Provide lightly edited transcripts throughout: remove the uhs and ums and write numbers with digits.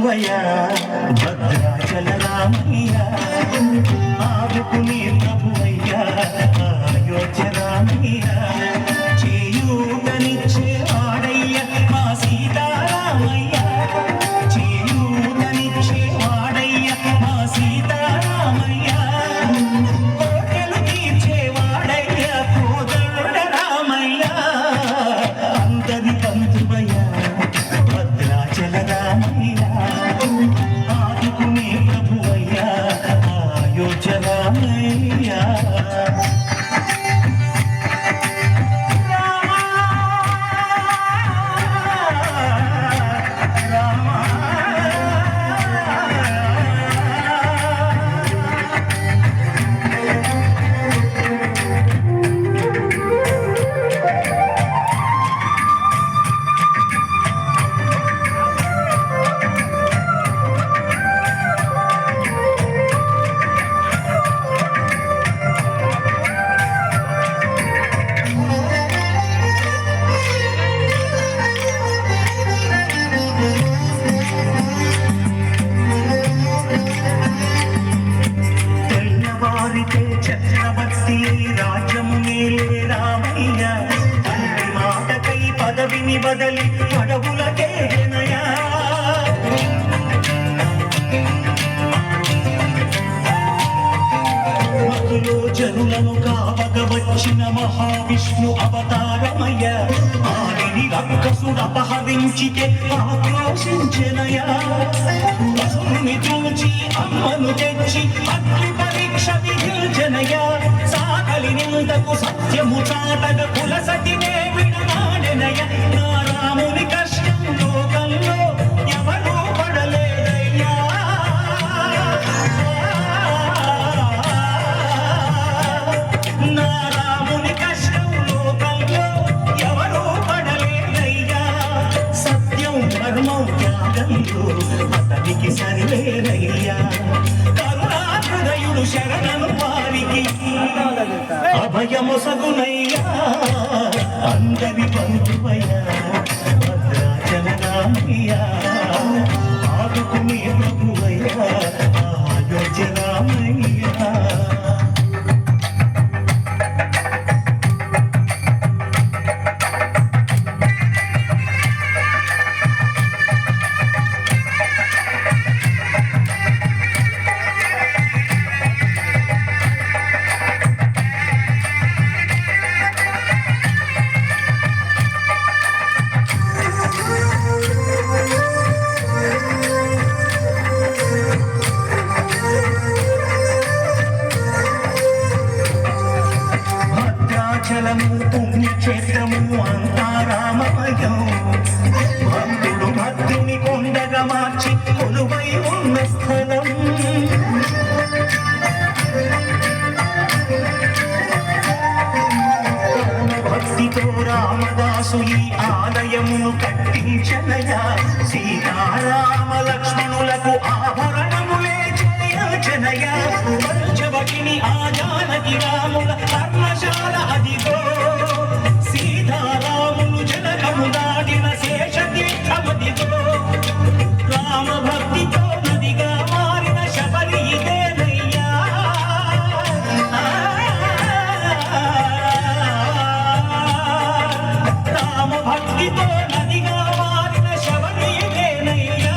బంధువయ్యా భద్రాచల రామయ్య ఆదుకునే ప్రభువయ్యా అయోధ్య రామయ్య చేయూతనిచ్చే వాడయ్య మా సీతారామయ్య చేయూతనిచ్చే వాడయ్య మా సీతారామయ్య కోటలు తీర్చే వాడయ్య కోదండ రామయ్య అందరి బంధువయ్య భద్రాచల రామయ్య ఆదుకునే ప్రభువయ్య అయోధ్య రామయ్య చక్రవర్తి రాజ్యము మేలే రామయ్య తండ్రి మాటకై పదవిని బదలి పడవులకే జనయా మధులో జనులను కావగ వచ్చిన మహావిష్ణు అవతారమయ్య ఆదిని రక్కసుడు అపహరించితే ఆక్రోశించెనయా వసుని చూచి అమ్మను తెచ్చి అగ్ని పరీక్ష విధించెనయా సాగలి నిందకు సత్యము చాటగ కుల సతినే విడనాడెనయ నా రాముని కష్టం లోకంలో ఎవరూ పడలేదయ్యా నా రాముని కష్టం లోకంలో ఎవరూ పడలేదయ్యా సత్యం ధర్మం త్యాగంలో అతనికి సరిలేదయ్యా కరుణాహృదయుడు శరణను వారికి అభయమొసగునయ్యా అందరి బంధువయ్యా భద్రాచల రామయ్య ఆదుకునే ప్రభువయ్యా అయోధ్య రామయ్య భద్రాచలము పుణ్యక్షేత్రము అంతా రామమయం భక్తుడు భక్తుని కొండగా మార్చి కొలువై ఉన్న స్థలం భక్తితో రామదాసు ఈ ఆలయమును కట్టించనయా సీతారామ లక్ష్మణులకు ఆభరణములే జనయా పంచవటిని ఆ జానకి రాముల కర్మశాల అదిగో సీతారాములు జనకము దాటిన శేషతీర్థమదిగో రామ భక్తితో నదిగా మారిన శబరి ఇదేనయ్యా రామ భక్తితో నదిగా మారిన శబరి ఇదేనయ్యా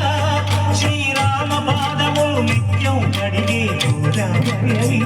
శ్రీరామ పాదములు నిత్యం కడిగే గోదావరి